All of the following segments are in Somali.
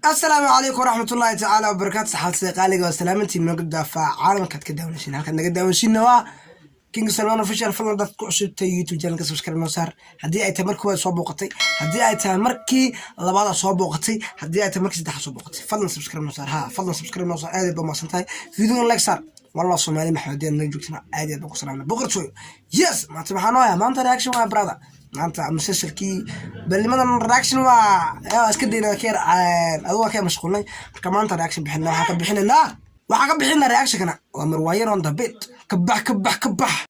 السلام عليكم ورحمة الله تعالى وبركاته. صحة سيقالي وسلامتي من قد عالم كانت كداونشين هلكن كداونشين waa King Salman official falan dad ku cusubtay YouTube channel-ka subscribe noo saar hadii ay tahay markii way soo booqatay hadii ay tahay markii labaad soo booqatay hadii ay tahay markii saddexaad soo booqatay fadlan subscribe noo saar fadlan subscribe noo saar aad ba maasantahay video like saar والله Soomaali maxamed na joogtana aad iyo aad ku salaamna boqortooy yes maanta waxaan oo maanta reaction waa brother maanta musalsalkii ballimadan reaction waa iska deynaa keer adoo ka mashquulnay marka maanta reaction bixinaa waxa ka bixinaa reaction kana waa marwaayir on the bed كبح كبح كبح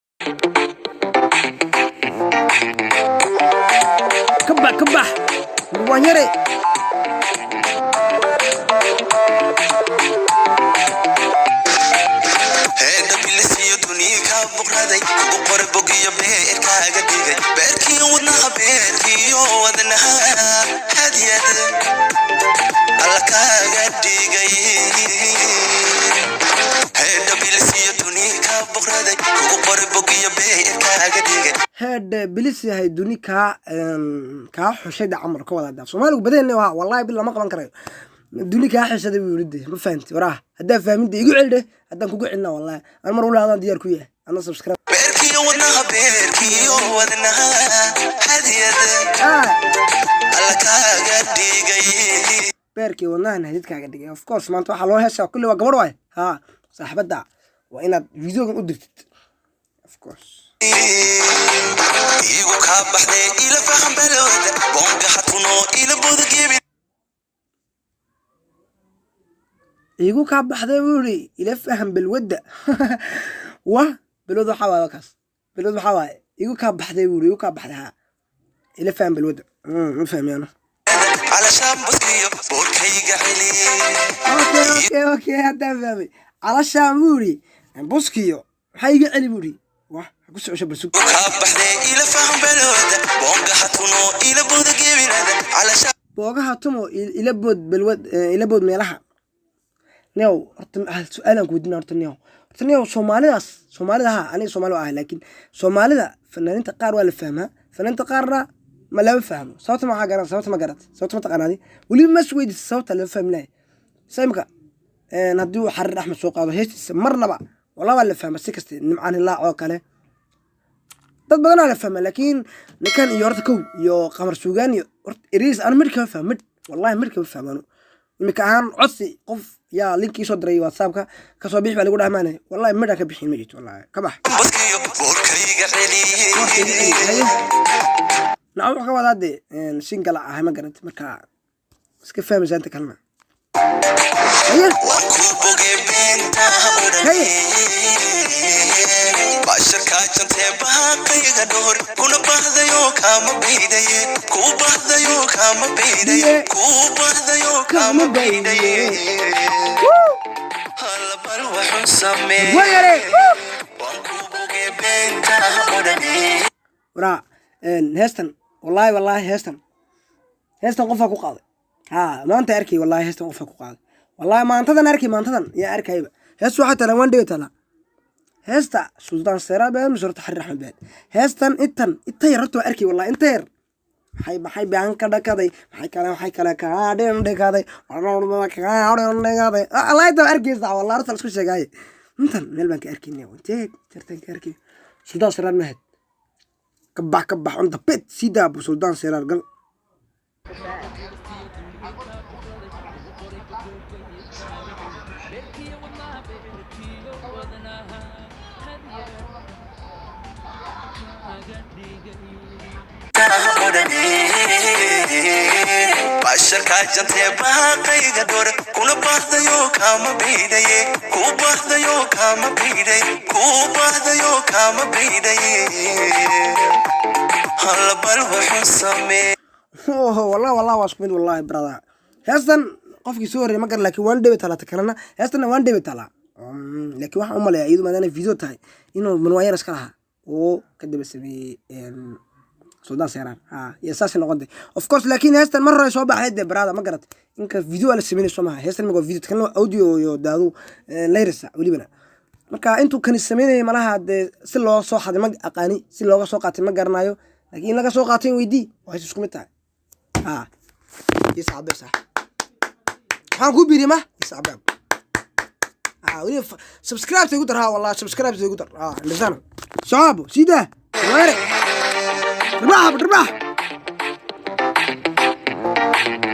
كبح كبح وانيري هذا بلسي دنيا بقردي وقرب بقي بيرك عقدي بيركي ودنا بيركي ودنا هدي الله كعقدي هاد بلسي هاي دوني كا حشيد عمر كودا Soomaaligu badana waa wallahi bil lama qaban karayo duni ka xishada wiilide ma fahanti waraa hadaa fahmida igu cilde hadaan kugu cilna wallahi aan mar walaal diyaar ku yahay ana subscribe beerkiyo wadna hadiyada alla kaaga dhigay beerkiyo wadna hadidkaaga dhigay of course maanta waxa loo heesaa kulli waa gabar waay ha saaxibada waa inaad videogan u dirtid of course igu ka baxday ila faham balooda bonga hatuno ila bodgebi igu ka baxday wuri ila faham balwada wa balwada waxa waa kaas balwada waxa waa igu ka baxday wuri igu ka baxday ila faham balwada ma fahmayno علشان بسكيو بوركيغا علي اوكي هذا فهمي علشان موري بسكيو حيغا علي موري واه ku soo shabasuug ka baxday ila faham balwada bonga hatuno ila bod geebinada علشان bonga hatumo ila bod balwad ila bod meelaha neew horta su'aalan ku weydiin horta neew Soomaalida ani Soomaali ah laakiin Soomaalida fanaaniinta qaar waa la fahmaa fanaaniinta qaarna ما لا فهم صوت ما قرأت صوت ما قرأت صوت ما تقنادي ولي ما سويد الصوت اللي فهم له سامك ندو حر أحمد سوق هذا هيش مرنا بقى والله ولا فهم بس كست نمعان الله عوكله تبغى أنا فهم لكن لكن يورتكو يو قمر سوقاني إريس أنا مركب فهم والله مركب فهم أنا مكان عصي قف يا لينك يصدر أي واتسابك كصبيح بالي يقول أمانة والله مركب بحين مجيت والله كبح نعم وحكوا هذا سينجل هاي ما قرنت مركا اسكي فاهم زين تكلمة هيا باشركا جنتي باقي غدور كون بحدا يو كام بيدي كو بحدا يو كام بيدي كو بحدا يو كام بيدي هلا بروح نسمي ويري وانكو بوغي بنتا ودني ورا هستن والله هستن قفا ku qaaday maanta arkay wallahi hestan qofka ku qaaday wallahi maantadan arkay ya arkayba hees waxa tala waan dhigtala heesta sultan saraab ee mushurta xarri axmed heestan inta yarto arkay wallahi inta yar maxay baan ka dhakaday maxay kale ka dhakaday allah inta arkaysa wallahi arta isku sheegay intan meel baan ka arkaynay intee jartan ka arkay sultan saraab mahad كبح on the bed سيدا أبو سلطان سيرار قل باشركا جنتي باقي غدور كون بحدا يو كام بيدي كو بحدا يو كام بيدي كو بحدا يو كام بيدي هلا بروح نسمي والله واسمين والله برادر هستن قفكي سوري ما قال لك وان ديبت على تكلنا هستن وان ديبت على laakiin waxaan u maleeyaa iyadu maadaana video tahay inuu manwaayar iska lahaa oo kadib sameeyey Sudan Seran iyo saasi noqday of course laakiin heestan mar hore soo baxay brada ma garat inka video la sameeyay Soomaha heestan ma video kan audio iyo daadu leyrisa walibana marka intuu kan sameeyay malaha si loo soo xaday ma aqaani si looga soo qaatay ma garanayo laakiin laga soo qaatay weydii waxay isku mid tahay يسعب صح حنقول بيري ما يسعب ولي سبسكرايب تقدر والله سبسكرايب تقدر لسانه شعب سيده وارق رباح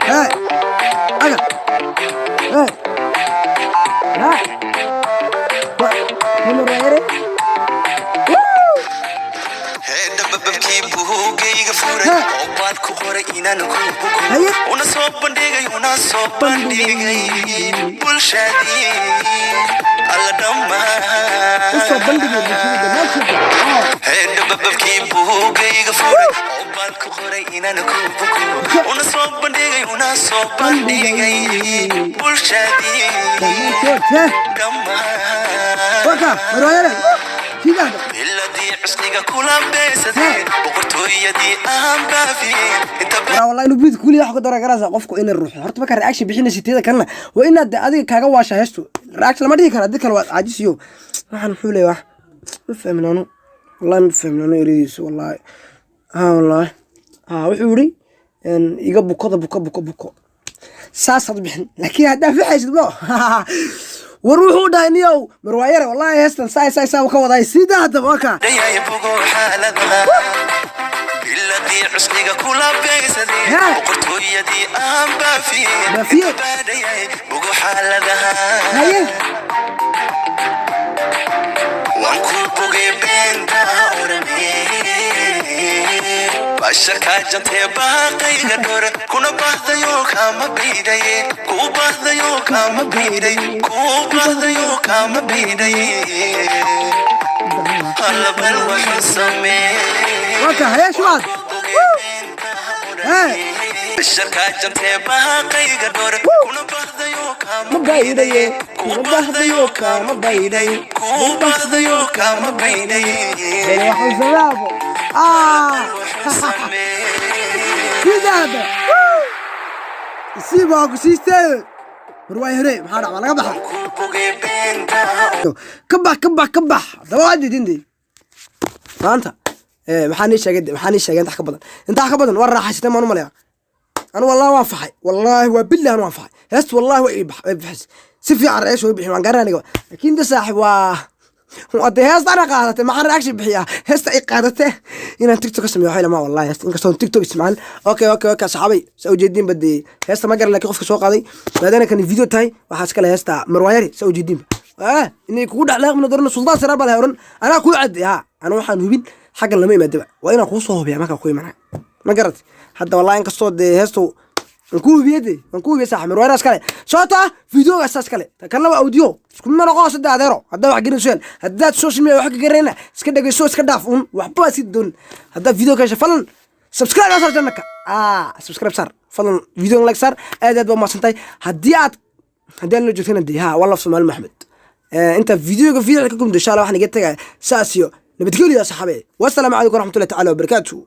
هاي انا هاي من الريري ببكي بوغيغا فوري اوباد كوخوري inaan ku buko una soo bandhigay bulshadi alla dhamma soo bandhigay bulshada bebebki buugayga furay oobad kooxoray inaan ku buko una soo bandhigay bulshadi dhamma waka royale كده الذي عشقك كل بيسدي بقرتويدي اهم بافي انت والله انه بيد كل واحد قدر غراسه قفكو ان الروح horta marka reaction bixina siteeda kana waa inaad adiga kaaga waasha heesto reaction lama dhigi kara dadka waa caajisiyo waxaan xulay wax ma fahmino wallahi ma fahmino iridiisu wallahi wallahi wuxuu yiri iga buko saasad bixin laakiin hadaa fiixaysid bro وروحوا داينيو مروايره والله هستن ساي وكوضاي سيده هذا وكا يا بوغو حالتها بالذي عشقك كل بيسدي وقرتو يدي ام بافي بوغو حالتها هي وانكو بوغي بنتا اورمي باشكا جنتي باقي غدور كنا باهديو كما بيداي كو باهديو كما بيداي كما بيداي هلا بلوح سمي وكا هيا شواد باشكا جنتي باقي غدور كنا باهديو كما بيداي كو باهديو كما بيداي روح الزلابو كده هذا سيبك سيستر رواي هري ما حدا ولا قبح كبح دواعي دي فانت maxaan sheegay inta ka badan war raaxaysta ma umaleeyaa أنا والله وافحي والله وبالله أنا وافحي هست والله ويبحث سفي على الرئيس ويبحث وان قراني قبل لكن ده صاحب وقد هست أنا قاعدته ما حد أكشف بحياه هست أي قاعدته هنا تيك توك اسمه حيل ما والله هست إنك صون تيك توك اسمعن أوكي صحابي سو جدين بدي هست ما قرن لك قف سوق قاضي بعدين كان الفيديو تاعي وحاسك له هست مروايري سو جدين إني كود علاق من دورنا سلطان سراب على هورن أنا كود عد أنا واحد هبين حاجة لما يمدبع وأنا خوصه بيا ما كأخوي معنا ما قررت حتى والله إنك صوت هستو نكوه بيدي نكوه بيساح مرواير أسكالي صوتا فيديو أسكالي تكلم أوديو كل ما نقاش ده عذره هذا واحد جرين سؤال هذا السوشيال ميديا واحد جرينا سكده جسوا سكده عفون وحبوا يسدون هذا فيديو كاش فلان سبسكرايب صار جنك سبسكرايب صار فلان فيديو لايك صار هذا ما سنتي هديات اللي جوتين دي والله في سمال محمد انت فيديو لكم ان شاء الله واحد جت ساسيو نبتقول يا صحابي والسلام عليكم ورحمه الله تعالى وبركاته.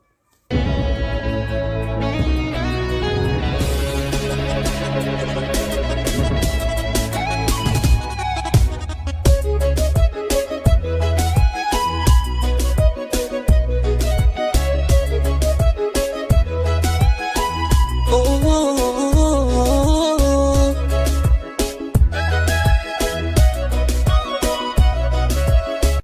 Oh